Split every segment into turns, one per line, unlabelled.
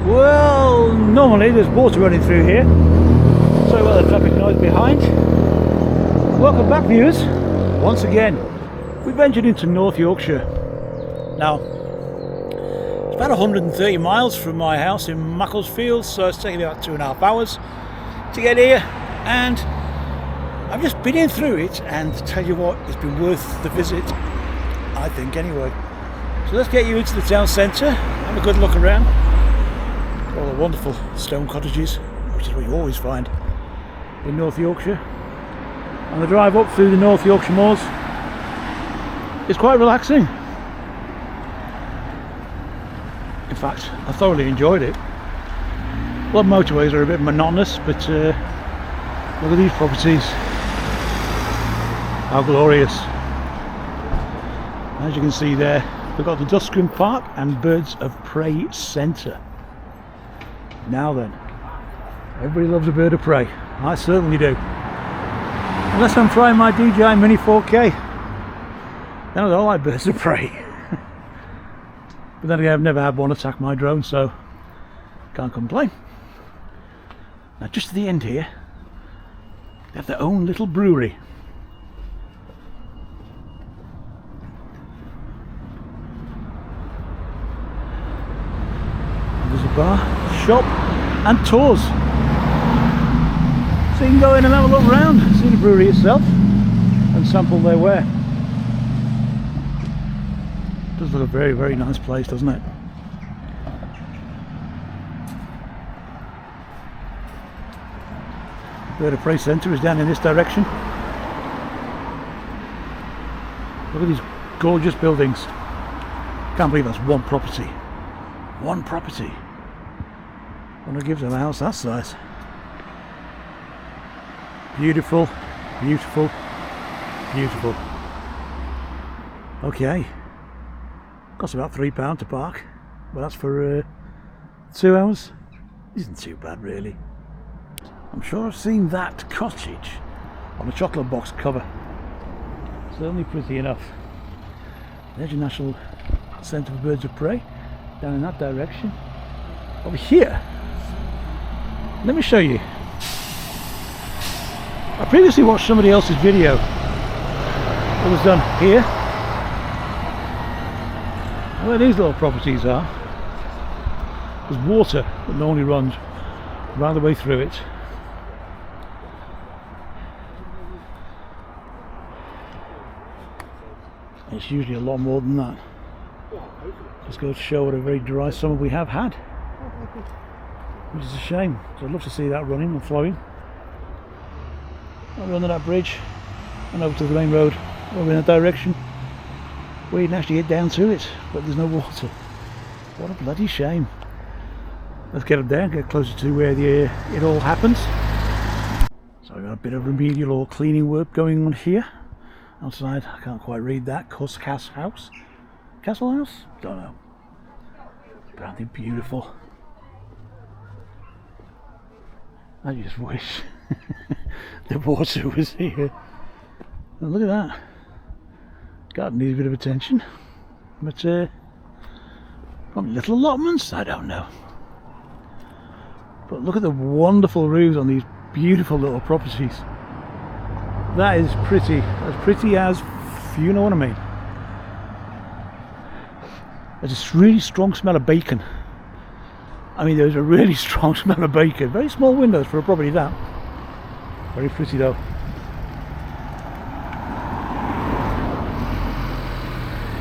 Well, normally there's water running through here. Sorry about the traffic noise behind. Welcome back, viewers. Once again, we ventured into North Yorkshire. Now, it's about 130 miles from my house in Macclesfield, so it's taken me about 2.5 hours to get here, and I've just been in through it, and to tell you what, it's been worth the visit, I think, anyway. So let's get you into the town centre, have a good look around. All the wonderful stone cottages, which is what you always find in North Yorkshire. And the drive up through the North Yorkshire moors is quite relaxing. In fact, I thoroughly enjoyed it. A lot of motorways are a bit monotonous, but look at these properties. How glorious. As you can see there, we've got the Duscombe Park and Birds of Prey Centre. Now then, everybody loves a bird of prey. I certainly do. Unless I'm trying my DJI Mini 4K, then I don't like birds of prey. But then again, I've never had one attack my drone, so can't complain. Now just to the end here, they have their own little brewery. There's a bar, shop and tours. So you can go in and have a look around, see the brewery itself and sample their ware. It does look a very, very nice place, doesn't it? Bird of Prey Centre is down in this direction. Look at these gorgeous buildings. Can't believe that's one property. One property. What gives them a house that size? Beautiful, beautiful, beautiful. Okay. Costs about £3 to park. But that's for 2 hours. Isn't too bad, really. I'm sure I've seen that cottage on a chocolate box cover. Certainly pretty enough. There's your National Centre for Birds of Prey. Down in that direction. Over here, let me show you. I previously watched somebody else's video that was done here, where these little properties are. There's water that normally runs right the way through it. And it's usually a lot more than that. Just goes to show what a very dry summer we have had, which is a shame. So I'd love to see that running and flowing. I'll run to that bridge and over to the main road over in that direction where you can actually get down to it, but there's no water. What a bloody shame. Let's get up there and get closer to where it all happens. So we've got a bit of remedial or cleaning work going on here. Outside, I can't quite read that. Castle House? Castle House? Don't know. But aren't they beautiful? I just wish the water was here. And look at that. Garden needs a bit of attention. But probably little allotments, I don't know. But look at the wonderful roofs on these beautiful little properties. That is pretty. As pretty as, you know what I mean. There's a really strong smell of bacon. I mean, there's a really strong smell of bacon. Very small windows for a property that. Very pretty though.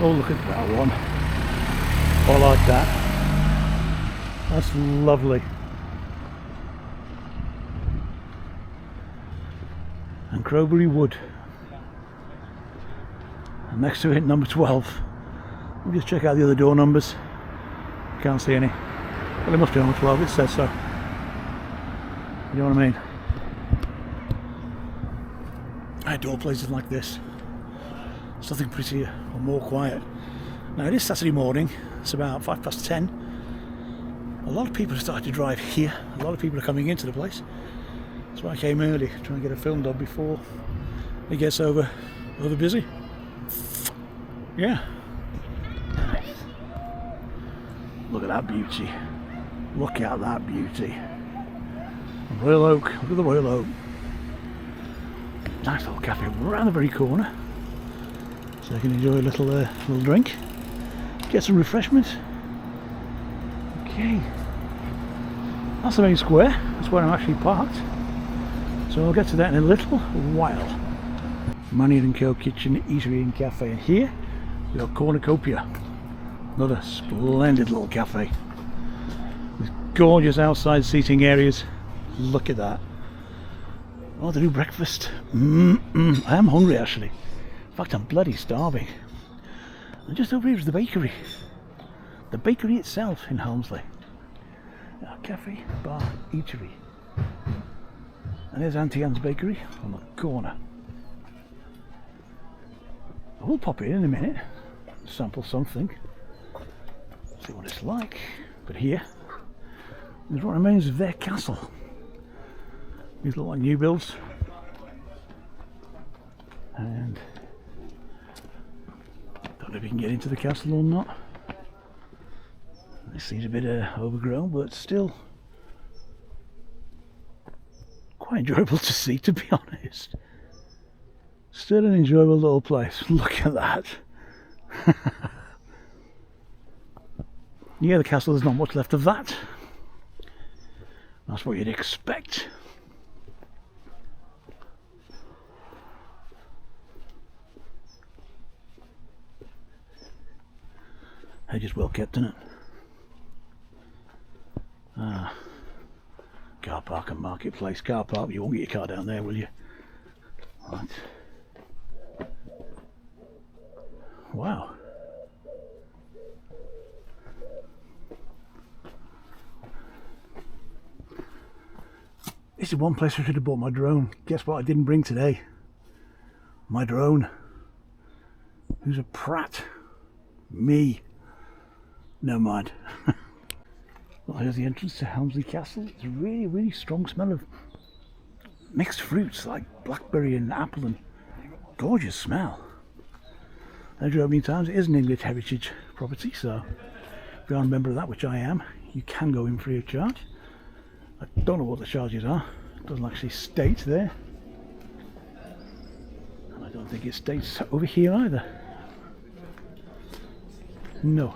Oh, look at that one. I like that. That's lovely. And Crowbury Wood. And next to it, number 12. We'll just check out the other door numbers. Can't see any. Well, it must be number 12, it says so. You know what I mean? I adore places like this. There's nothing prettier or more quiet. Now it is Saturday morning, it's about 10:05. A lot of people have started to drive here. A lot of people are coming into the place. That's why I came early, trying to get a film done before it gets over busy. Yeah. Nice. Look at that beauty. Look at that beauty. Royal Oak, look at the Royal Oak. Nice little cafe around the very corner. So I can enjoy a little drink. Get some refreshment. Okay. That's the main square. That's where I'm actually parked. So I'll get to that in a little while. Mannion & Co. Kitchen, Eatery and Cafe. And here we got Cornucopia. Another splendid little cafe. With gorgeous outside seating areas. Look at that. Oh, they do breakfast. I am hungry actually. In fact, I'm bloody starving. And just over here is the bakery. The bakery itself in Helmsley. Cafe, bar, eatery. And there's Auntie Anne's Bakery on the corner. I will pop in a minute, sample something, see what it's like. But here is what remains of their castle. These look like new builds. And don't know if you can get into the castle or not. This seems a bit overgrown, but still quite enjoyable to see, to be honest. Still an enjoyable little place. Look at that. Yeah, the castle, there's not much left of that. That's what you'd expect. Hedge is well kept, isn't it? Car park and marketplace. Car park, you won't get your car down there, will you? Right. Wow. This is one place I should have bought my drone. Guess what I didn't bring today? My drone. Who's a prat? Me. Never mind. Well, here's the entrance to Helmsley Castle. It's a really, really strong smell of mixed fruits like blackberry and apple, and gorgeous smell. As you know many times, it is an English heritage property, so if you are a member of that, which I am, you can go in free of charge. I don't know what the charges are. It doesn't actually state there. And I don't think it states over here either. No.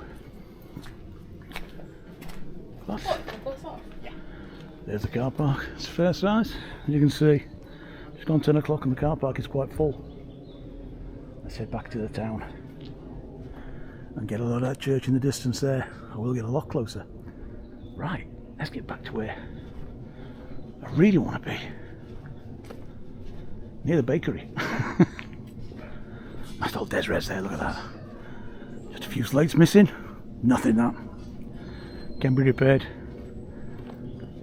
But there's the car park. It's fair size, as you can see. It's gone 10 o'clock and the car park is quite full. Let's head back to the town and get a look at that church in the distance there. I will get a lot closer. Right, let's get back to where I really want to be. Near the bakery. Nice little Desres there, look at that. Just a few slates missing. Nothing that. Can be repaired.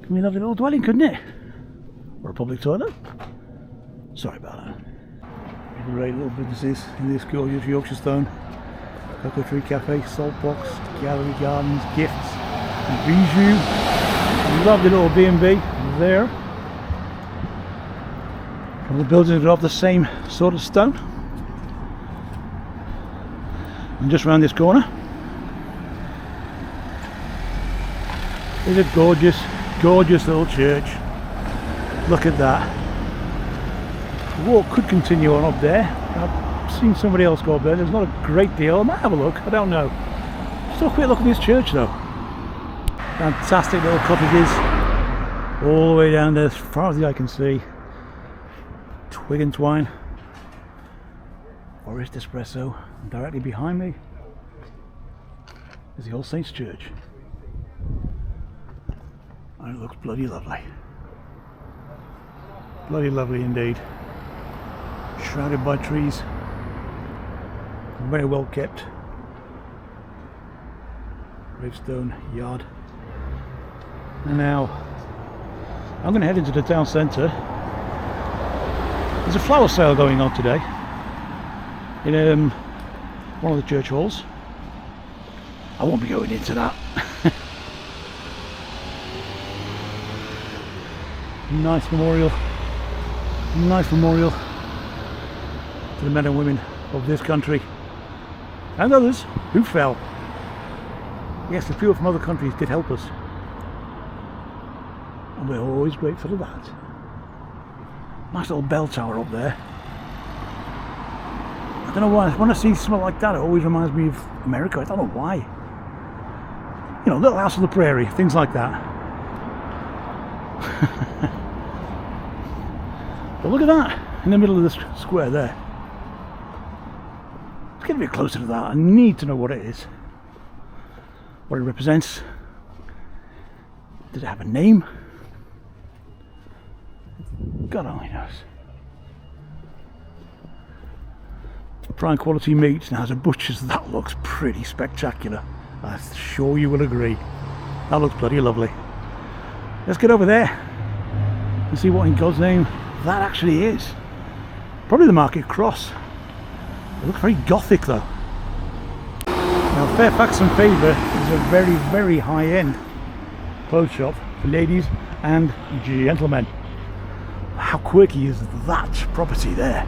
Can be a lovely little dwelling, couldn't it? Or a public toilet. Sorry about that. Great little businesses in this gorgeous Yorkshire stone. Cocoa Tree Cafe, Saltbox, Gallery Gardens, Gifts, and Bijou. Lovely little B&B there. All the buildings are of the same sort of stone. And just round this corner is a gorgeous, gorgeous little church. Look at that. The walk could continue on up there. I've seen somebody else go up there. There's not a great deal. I might have a look, I don't know. Just have a quick look at this church though. Fantastic little cottages all the way down there as far as the eye can see. Twig and twine. Forest espresso. And directly behind me is the All Saints Church. And it looks bloody lovely. Bloody lovely indeed. Shrouded by trees. Very well kept. Gravestone yard. And now I'm going to head into the town centre. There's a flower sale going on today in one of the church halls. I won't be going into that. Nice memorial to the men and women of this country and others who fell. Yes, the people from other countries did help us. and we're always grateful for that. Nice little bell tower up there. I don't know why, when I see something like that, it always reminds me of America. I don't know why. You know, Little House on the Prairie, things like that. But look at that, in the middle of this square there. Let's get a bit closer to that. I need to know what it is. What it represents. Does it have a name? God only knows. Prime quality meat. Now as a butcher's, that looks pretty spectacular. I'm sure you will agree. That looks bloody lovely. Let's get over there and see what in God's name that actually is. Probably the Market Cross. It looks very gothic though. Now Fairfax and Faber is a very, very high-end clothes shop for ladies and gentlemen. How quirky is that property there?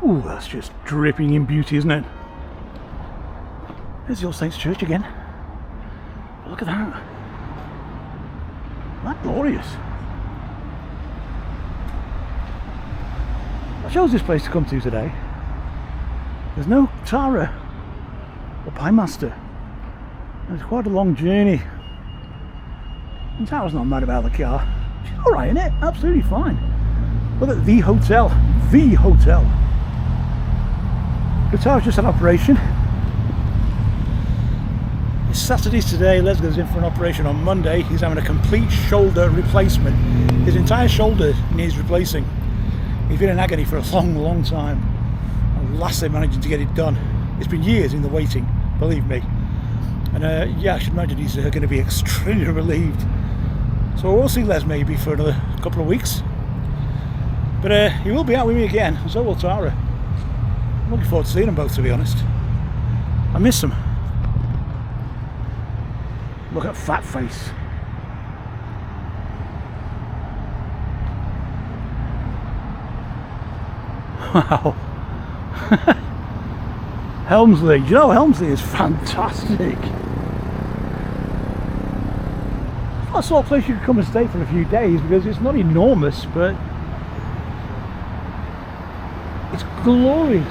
Ooh, that's just dripping in beauty, isn't it? There's the All Saints Church again. Look at that. That's glorious. I chose this place to come to today. There's no Tara or Piemaster. It's quite a long journey. And Tara's not mad about the car. She's alright in it, absolutely fine. Look at the hotel. The hotel. The Tara's just an operation. It's Saturday today. Les goes in for an operation on Monday. He's having a complete shoulder replacement. His entire shoulder needs replacing. He's been in agony for a long, long time. And last they managed to get it done. It's been years in the waiting, believe me. And yeah, I should imagine he's going to be extremely relieved. So we'll see Les maybe for another couple of weeks. But he will be out with me again, and so will Tara. I'm looking forward to seeing them both, to be honest. I miss them. Look at fat face. Wow. Helmsley. Do you know Helmsley is fantastic? It's not a sort of place you could come and stay for a few days because it's not enormous, but it's glorious.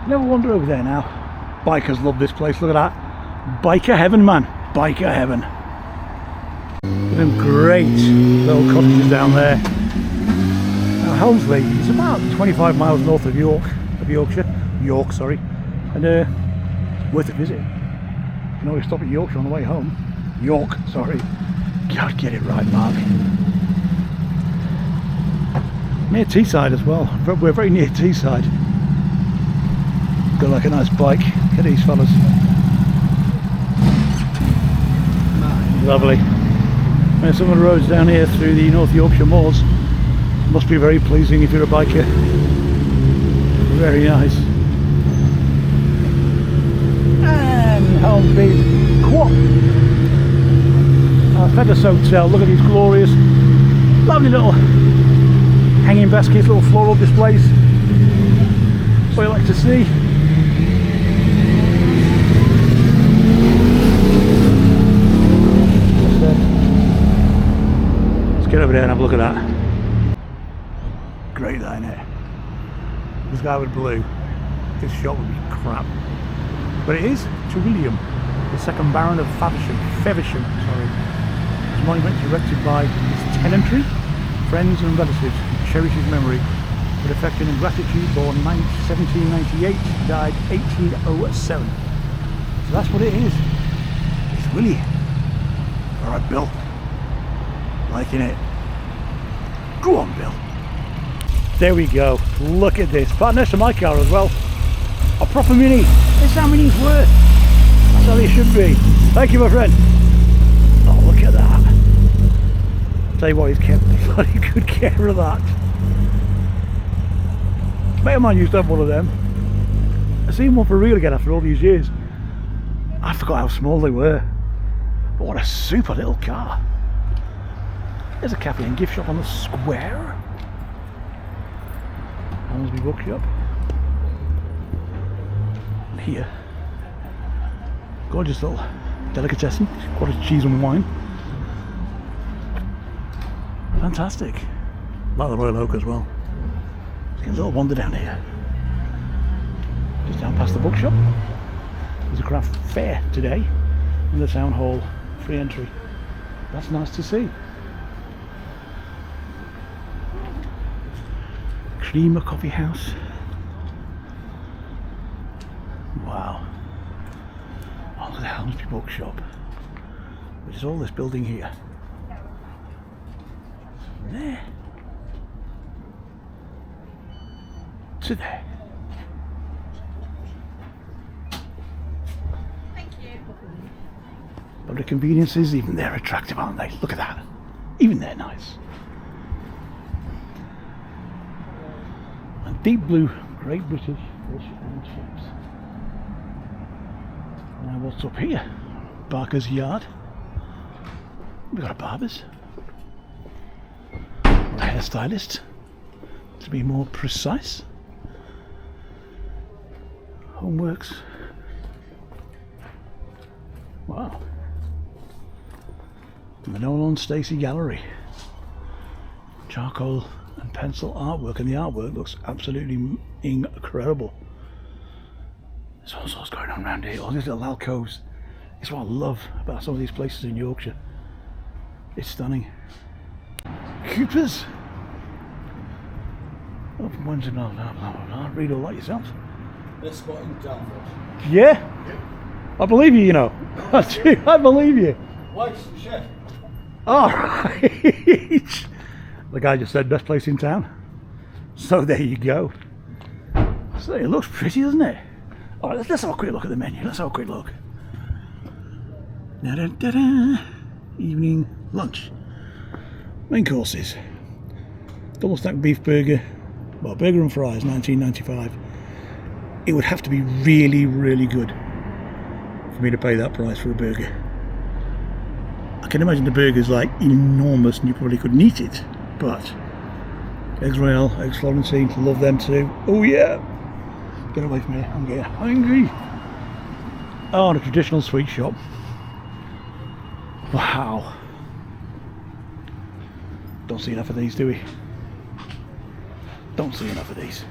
Never wander over there now. Bikers love this place. Look at that. Biker heaven, man. Biker heaven. Them great little cottages down there. Now Helmsley is about 25 miles north of Yorkshire, sorry, and worth a visit. You can always stop at Yorkshire on the way home. York, sorry. God, get it right, Mark. Near Teesside as well. We're very near Teesside. Got like a nice bike. Look at these fellas. Lovely. And some of the roads down here through the North Yorkshire moors must be very pleasing if you're a biker. Very nice. And Helmsley Quap. Feathers Hotel. Look at these glorious, lovely little hanging baskets, little floral displays. That's what I like to see. Get over there and have a look at that. Great that, innit? This guy with blue. This shot would be crap. But it is to William, the second Baron of Feversham. His monument erected by his tenantry, friends and relatives who cherish his memory with affection and gratitude. Born 1798, died 1807. So that's what it is. It's Willie. Alright, Bill. Liking it. Go on, Bill. There we go. Look at this. Right next to my car as well. A proper Mini. This is how Mini's worth. That's how they should be. Thank you, my friend. Oh, look at that. Tell you what, he's kept bloody good care of that. A mate of mine used to have one of them. I've seen one for real again after all these years. I forgot how small they were. But what a super little car. There's a cafe and gift shop on the square. Helmsley Bookshop. And here, gorgeous little delicatessen, cottage cheese and wine. Fantastic. Like the Royal Oak as well. Let's get a little wander down here. Just down past the bookshop. There's a craft fair today in the town hall, free entry. That's nice to see. Creamer Coffee House. Wow. Oh, look at the Helmsley bookshop. Which is all this building here. From there to there. But the conveniences, even they're attractive, aren't they? Look at that. Even they're nice. And deep blue, Great British fish and chips. Now what's up here? Barker's Yard. We've got a barber's. Or a hairstylist, to be more precise. Homeworks. Wow. Manola and Stacey Gallery. Charcoal and pencil artwork, and the artwork looks absolutely incredible. There's all sorts going on around here, all these little alcoves. It's what I love about some of these places in Yorkshire. It's stunning. Cooper's. Open Wednesday, blah blah blah blah. Read all that yourself.
Best spot in Dartford.
Yeah? I believe you, you know. I believe you.
Wife's the chef.
Alright. The guy just said best place in town. So there you go. So it looks pretty, doesn't it? Alright, let's have a quick look at the menu. Let's have a quick look. Da-da-da-da. Evening lunch. Main courses. Double stacked beef burger. Well, burger and fries, $19.95. It would have to be really, really good for me to pay that price for a burger. I can imagine the burger's like enormous and you probably couldn't eat it, but eggs Royale, eggs Florentine, love them too. Oh yeah! Get away from me, I'm getting hungry. Oh, and a traditional sweet shop. Wow. Don't see enough of these, do we? Don't see enough of these.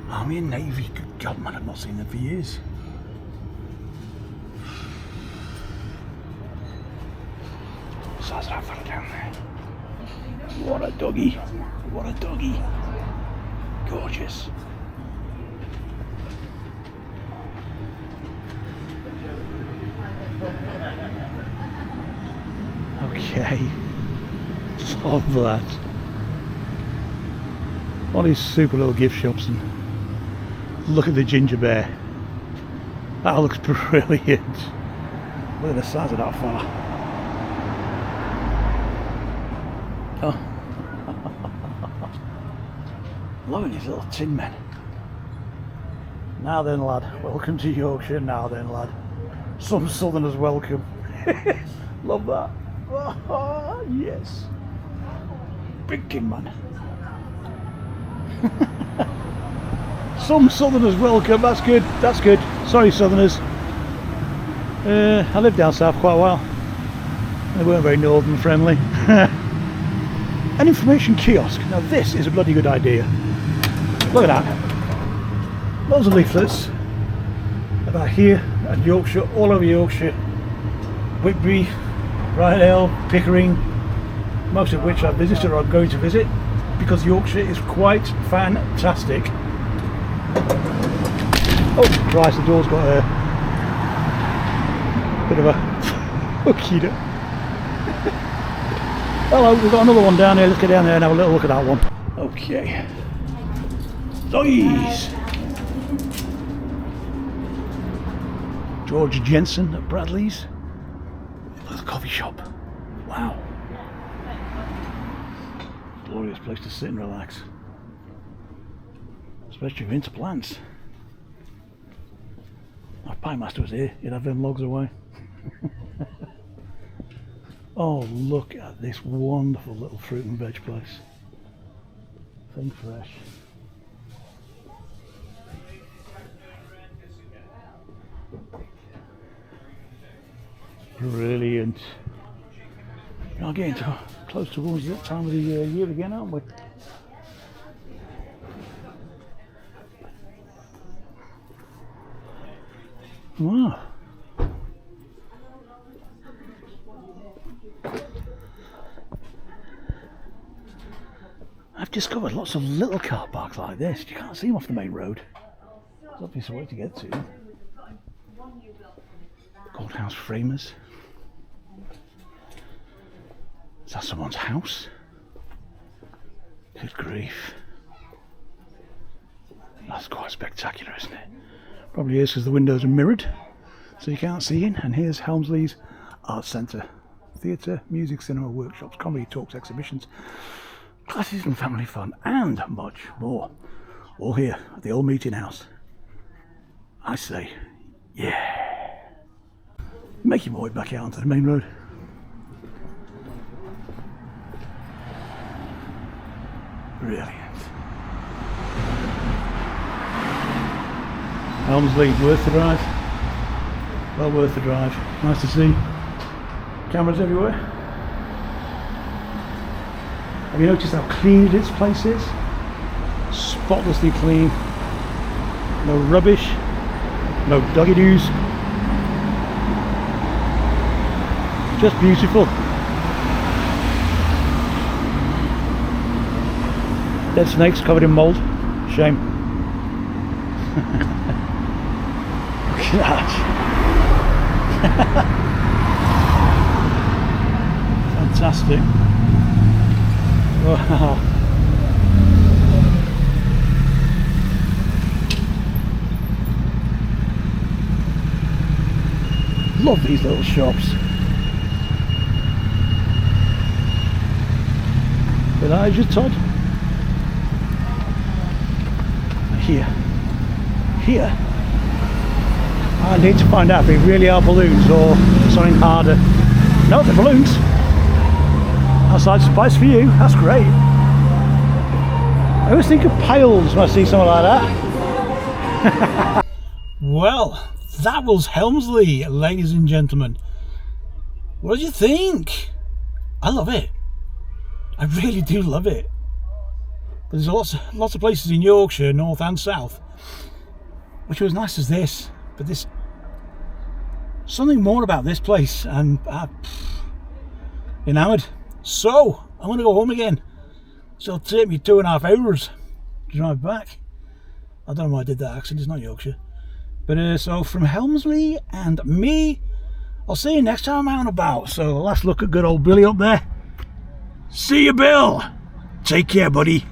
Army and Navy, good God man, I've not seen them for years. Size that fella down there. What a doggy. What a doggy. Gorgeous. Okay. Love that. All these super little gift shops, and look at the ginger bear. That looks brilliant. Look at the size of that fella. Oh. Loving these little tin men. Now then lad, welcome to Yorkshire. Now then lad, some southerners welcome. Love that. Oh, yes. Big tin man. Some southerners welcome. That's good. That's good. Sorry southerners. I lived down south quite a while. They weren't very northern friendly. An information kiosk. Now this is a bloody good idea. Look at that. Loads of leaflets about here and Yorkshire, all over Yorkshire. Whitby, Rydale, Pickering, most of which I've visited or I'm going to visit, because Yorkshire is quite fantastic. Oh Christ, the door's got a bit of a hooky. Hello, we've got another one down here. Let's get down there and have a little look at that one. Okay. Doggies. George Jensen at Bradley's. Look at the coffee shop. Wow. Glorious place to sit and relax. Especially if you're into plants. If Pie Master was here, he'd have them logs away. Oh, look at this wonderful little fruit and veg place. Think fresh. Brilliant. We're not getting close towards that time of the year again, aren't we? Wow. I've discovered lots of little car parks like this. You can't see them off the main road. There's obviously a way to get to them. Gold house framers. Is that someone's house? Good grief. That's quite spectacular, isn't it? Probably is because the windows are mirrored, so you can't see in. And here's Helmsley's Art Centre. Theatre, music, cinema, workshops, comedy, talks, exhibitions, classes and family fun, and much more. All here at the old meeting house. I say, yeah. Make your way back out onto the main road. Brilliant. Helmsley, worth the drive. Well worth the drive. Nice to see. Cameras everywhere. Have you noticed how clean this place is? Spotlessly clean. No rubbish. No doggy doos. Just beautiful. Dead snakes covered in mould. Shame. Look at that. Fantastic. Wow. Love these little shops. But that is your Todd. Here, I need to find out if they really are balloons or something harder. No, they're balloons. Outside surprise for you. That's great. I always think of pails when I see something like that. Well, that was Helmsley, ladies and gentlemen. What did you think? I love it. I really do love it. But there's lots of places in Yorkshire, north and south, which was nice as this. But there's something more about this place, and enamoured. So I'm going to go home again. So it'll take me 2.5 hours to drive back. I don't know why I did that accent. It's not Yorkshire. But so from Helmsley and me, I'll see you next time I'm out and about. So last look at good old Billy up there. See you, Bill. Take care, buddy.